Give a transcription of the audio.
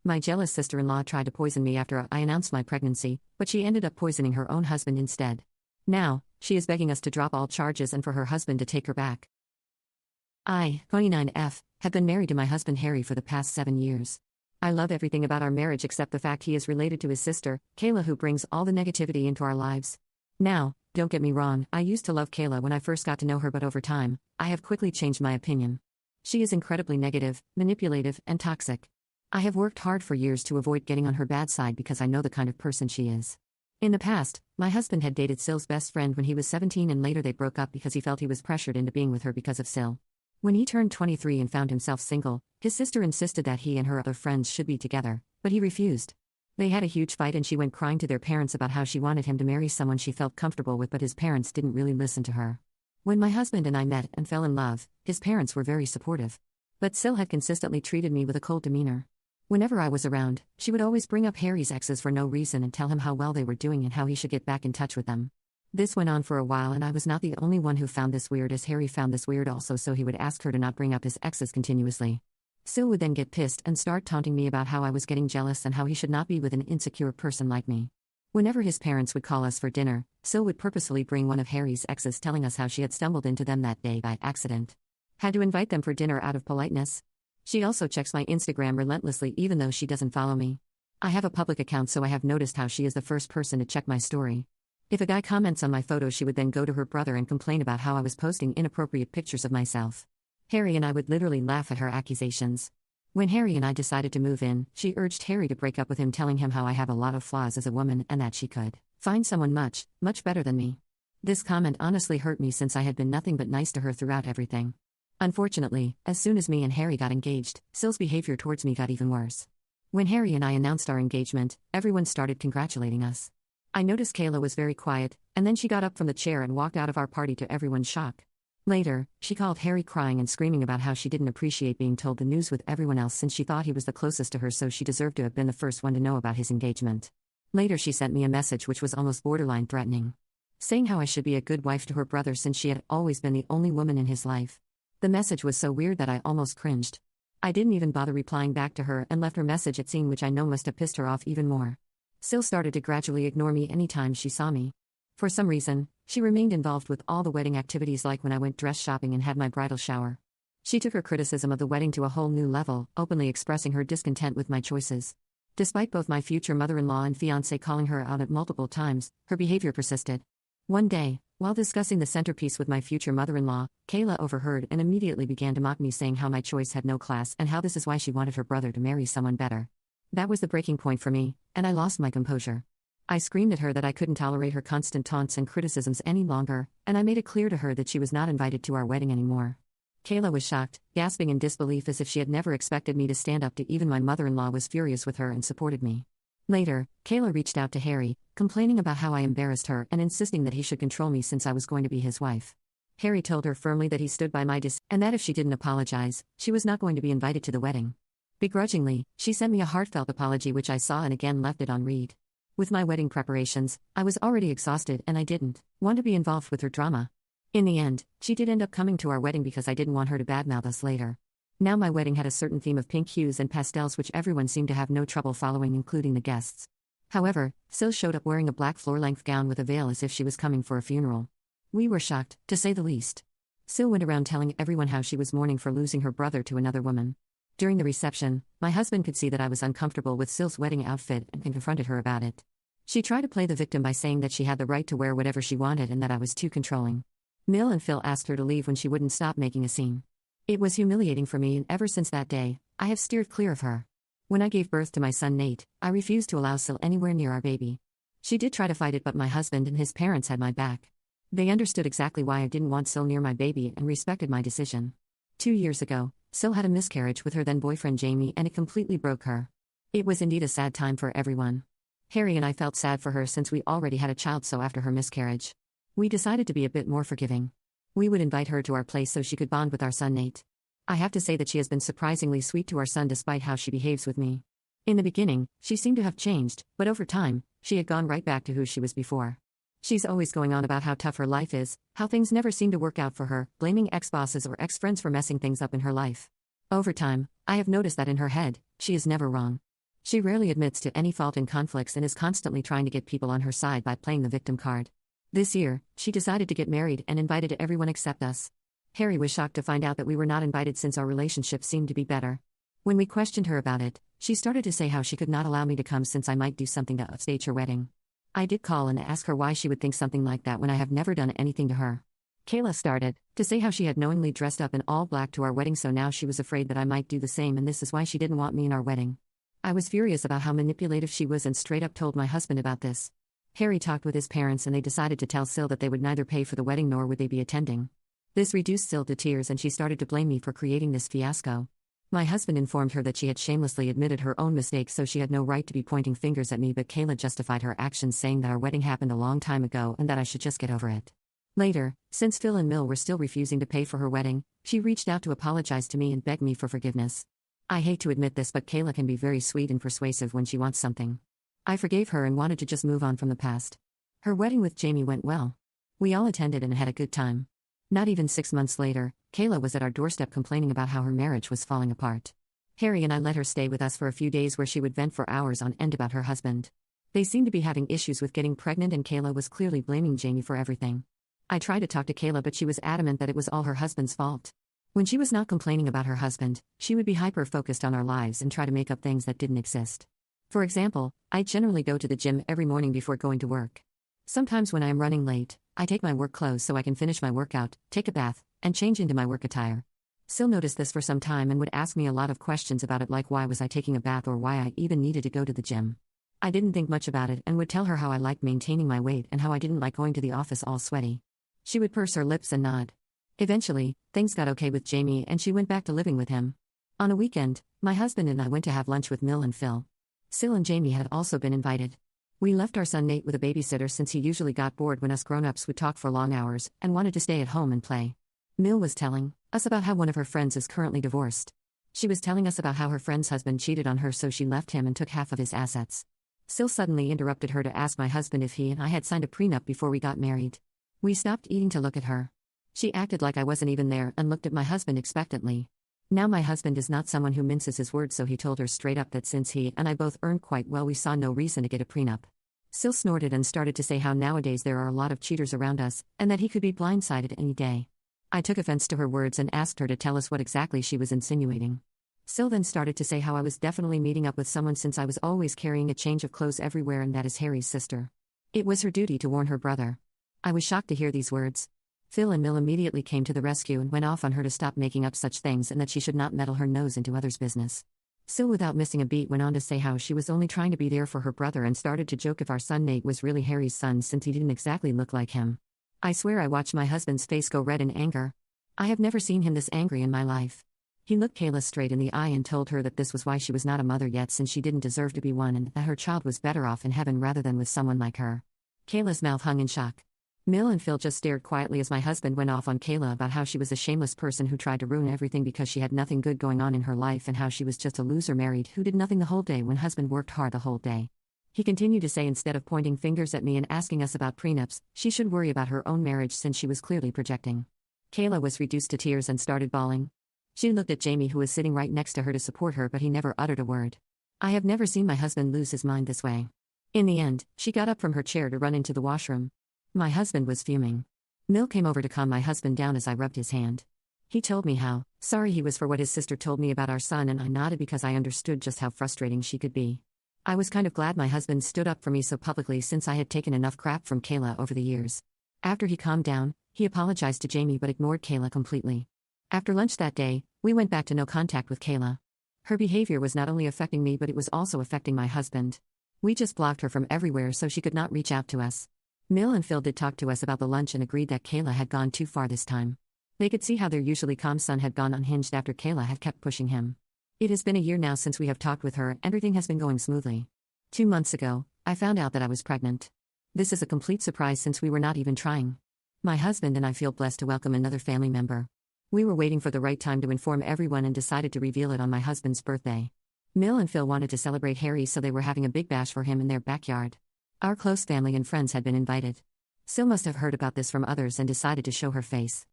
My jealous sister-in-law tried to poison me after I announced my pregnancy, but she ended up poisoning her own husband instead. Now, she is begging us to drop all charges and for her husband to take her back. I, 29F, have been married to my husband Harry for the past 7 years. I love everything about our marriage except the fact he is related to his sister, Kayla, who brings all the negativity into our lives. Now, don't get me wrong, I used to love Kayla when I first got to know her, but over time, I have quickly changed my opinion. She is incredibly negative, manipulative, and toxic. I have worked hard for years to avoid getting on her bad side because I know the kind of person she is. In the past, my husband had dated Syl's best friend when he was 17 and later they broke up because he felt he was pressured into being with her because of Syl. When he turned 23 and found himself single, his sister insisted that he and her other friends should be together, but he refused. They had a huge fight and she went crying to their parents about how she wanted him to marry someone she felt comfortable with, but his parents didn't really listen to her. When my husband and I met and fell in love, his parents were very supportive. But Syl had consistently treated me with a cold demeanor. Whenever I was around, she would always bring up Harry's exes for no reason and tell him how well they were doing and how he should get back in touch with them. This went on for a while and I was not the only one who found this weird, as Harry found this weird also, so he would ask her to not bring up his exes continuously. Syl would then get pissed and start taunting me about how I was getting jealous and how he should not be with an insecure person like me. Whenever his parents would call us for dinner, Syl would purposefully bring one of Harry's exes, telling us how she had stumbled into them that day by accident. Had to invite them for dinner out of politeness. She also checks my Instagram relentlessly even though she doesn't follow me. I have a public account, so I have noticed how she is the first person to check my story. If a guy comments on my photo, she would then go to her brother and complain about how I was posting inappropriate pictures of myself. Harry and I would literally laugh at her accusations. When Harry and I decided to move in, she urged Harry to break up with him, telling him how I have a lot of flaws as a woman and that she could find someone much, much better than me. This comment honestly hurt me since I had been nothing but nice to her throughout everything. Unfortunately, as soon as me and Harry got engaged, Syl's behavior towards me got even worse. When Harry and I announced our engagement, everyone started congratulating us. I noticed Kayla was very quiet, and then she got up from the chair and walked out of our party to everyone's shock. Later, she called Harry crying and screaming about how she didn't appreciate being told the news with everyone else since she thought he was the closest to her, so she deserved to have been the first one to know about his engagement. Later she sent me a message which was almost borderline threatening, saying how I should be a good wife to her brother since she had always been the only woman in his life. The message was so weird that I almost cringed. I didn't even bother replying back to her and left her message at scene, which I know must have pissed her off even more. Syl started to gradually ignore me anytime she saw me. For some reason, she remained involved with all the wedding activities, like when I went dress shopping and had my bridal shower. She took her criticism of the wedding to a whole new level, openly expressing her discontent with my choices. Despite both my future mother-in-law and fiancé calling her out at multiple times, her behavior persisted. One day, while discussing the centerpiece with my future mother-in-law, Kayla overheard and immediately began to mock me, saying how my choice had no class and how this is why she wanted her brother to marry someone better. That was the breaking point for me, and I lost my composure. I screamed at her that I couldn't tolerate her constant taunts and criticisms any longer, and I made it clear to her that she was not invited to our wedding anymore. Kayla was shocked, gasping in disbelief as if she had never expected me to stand up to even my mother-in-law was furious with her and supported me. Later, Kayla reached out to Harry, complaining about how I embarrassed her and insisting that he should control me since I was going to be his wife. Harry told her firmly that he stood by my decision and that if she didn't apologize, she was not going to be invited to the wedding. Begrudgingly, she sent me a heartfelt apology which I saw and again left it on read. With my wedding preparations, I was already exhausted and I didn't want to be involved with her drama. In the end, she did end up coming to our wedding because I didn't want her to badmouth us later. Now my wedding had a certain theme of pink hues and pastels which everyone seemed to have no trouble following, including the guests. However, Syl showed up wearing a black floor-length gown with a veil as if she was coming for a funeral. We were shocked, to say the least. Syl went around telling everyone how she was mourning for losing her brother to another woman. During the reception, my husband could see that I was uncomfortable with Syl's wedding outfit and confronted her about it. She tried to play the victim by saying that she had the right to wear whatever she wanted and that I was too controlling. Mill and Phil asked her to leave when she wouldn't stop making a scene. It was humiliating for me, and ever since that day, I have steered clear of her. When I gave birth to my son Nate, I refused to allow Syl anywhere near our baby. She did try to fight it, but my husband and his parents had my back. They understood exactly why I didn't want Syl near my baby and respected my decision. 2 years ago, Syl had a miscarriage with her then boyfriend Jamie, and it completely broke her. It was indeed a sad time for everyone. Harry and I felt sad for her since we already had a child, so after her miscarriage, we decided to be a bit more forgiving. We would invite her to our place so she could bond with our son Nate. I have to say that she has been surprisingly sweet to our son despite how she behaves with me. In the beginning, she seemed to have changed, but over time, she had gone right back to who she was before. She's always going on about how tough her life is, how things never seem to work out for her, blaming ex-bosses or ex-friends for messing things up in her life. Over time, I have noticed that in her head, she is never wrong. She rarely admits to any fault in conflicts and is constantly trying to get people on her side by playing the victim card. This year, she decided to get married and invited everyone except us. Harry was shocked to find out that we were not invited since our relationship seemed to be better. When we questioned her about it, she started to say how she could not allow me to come since I might do something to upstage her wedding. I did call and ask her why she would think something like that when I have never done anything to her. Kayla started to say how she had knowingly dressed up in all black to our wedding, so now she was afraid that I might do the same, and this is why she didn't want me in our wedding. I was furious about how manipulative she was and straight up told my husband about this. Harry talked with his parents and they decided to tell Sil that they would neither pay for the wedding nor would they be attending. This reduced Sil to tears and she started to blame me for creating this fiasco. My husband informed her that she had shamelessly admitted her own mistake, so she had no right to be pointing fingers at me, but Kayla justified her actions saying that our wedding happened a long time ago and that I should just get over it. Later, since Phil and Mill were still refusing to pay for her wedding, she reached out to apologize to me and beg me for forgiveness. I hate to admit this, but Kayla can be very sweet and persuasive when she wants something. I forgave her and wanted to just move on from the past. Her wedding with Jamie went well. We all attended and had a good time. Not even 6 months later, Kayla was at our doorstep complaining about how her marriage was falling apart. Harry and I let her stay with us for a few days where she would vent for hours on end about her husband. They seemed to be having issues with getting pregnant and Kayla was clearly blaming Jamie for everything. I tried to talk to Kayla, but she was adamant that it was all her husband's fault. When she was not complaining about her husband, she would be hyper-focused on our lives and try to make up things that didn't exist. For example, I generally go to the gym every morning before going to work. Sometimes when I am running late, I take my work clothes so I can finish my workout, take a bath, and change into my work attire. Sil noticed this for some time and would ask me a lot of questions about it, like why was I taking a bath or why I even needed to go to the gym. I didn't think much about it and would tell her how I liked maintaining my weight and how I didn't like going to the office all sweaty. She would purse her lips and nod. Eventually, things got okay with Jamie and she went back to living with him. On a weekend, my husband and I went to have lunch with Mill and Phil. Sil and Jamie had also been invited. We left our son Nate with a babysitter since he usually got bored when us grown-ups would talk for long hours and wanted to stay at home and play. Mill was telling us about how one of her friends is currently divorced. She was telling us about how her friend's husband cheated on her, so she left him and took half of his assets. Sil suddenly interrupted her to ask my husband if he and I had signed a prenup before we got married. We stopped eating to look at her. She acted like I wasn't even there and looked at my husband expectantly. Now my husband is not someone who minces his words, so he told her straight up that since he and I both earned quite well, we saw no reason to get a prenup. Sil snorted and started to say how nowadays there are a lot of cheaters around us, and that he could be blindsided any day. I took offense to her words and asked her to tell us what exactly she was insinuating. Sil then started to say how I was definitely meeting up with someone since I was always carrying a change of clothes everywhere, and that is Harry's sister. It was her duty to warn her brother. I was shocked to hear these words. Phil and Mill immediately came to the rescue and went off on her to stop making up such things and that she should not meddle her nose into others' business. Sil, without missing a beat, went on to say how she was only trying to be there for her brother and started to joke if our son Nate was really Harry's son since he didn't exactly look like him. I swear I watched my husband's face go red in anger. I have never seen him this angry in my life. He looked Kayla straight in the eye and told her that this was why she was not a mother yet, since she didn't deserve to be one, and that her child was better off in heaven rather than with someone like her. Kayla's mouth hung in shock. Mill and Phil just stared quietly as my husband went off on Kayla about how she was a shameless person who tried to ruin everything because she had nothing good going on in her life, and how she was just a loser married who did nothing the whole day when husband worked hard the whole day. He continued to say instead of pointing fingers at me and asking us about prenups, she should worry about her own marriage since she was clearly projecting. Kayla was reduced to tears and started bawling. She looked at Jamie, who was sitting right next to her, to support her, but he never uttered a word. I have never seen my husband lose his mind this way. In the end, she got up from her chair to run into the washroom. My husband was fuming. Mill came over to calm my husband down as I rubbed his hand. He told me how sorry he was for what his sister told me about our son, and I nodded because I understood just how frustrating she could be. I was kind of glad my husband stood up for me so publicly, since I had taken enough crap from Kayla over the years. After he calmed down, he apologized to Jamie but ignored Kayla completely. After lunch that day, we went back to no contact with Kayla. Her behavior was not only affecting me, but it was also affecting my husband. We just blocked her from everywhere so she could not reach out to us. Mill and Phil did talk to us about the lunch and agreed that Kayla had gone too far this time. They could see how their usually calm son had gone unhinged after Kayla had kept pushing him. It has been a year now since we have talked with her, and everything has been going smoothly. 2 months ago, I found out that I was pregnant. This is a complete surprise since we were not even trying. My husband and I feel blessed to welcome another family member. We were waiting for the right time to inform everyone and decided to reveal it on my husband's birthday. Mill and Phil wanted to celebrate Harry, so they were having a big bash for him in their backyard. Our close family and friends had been invited. Sil must have heard about this from others and decided to show her face.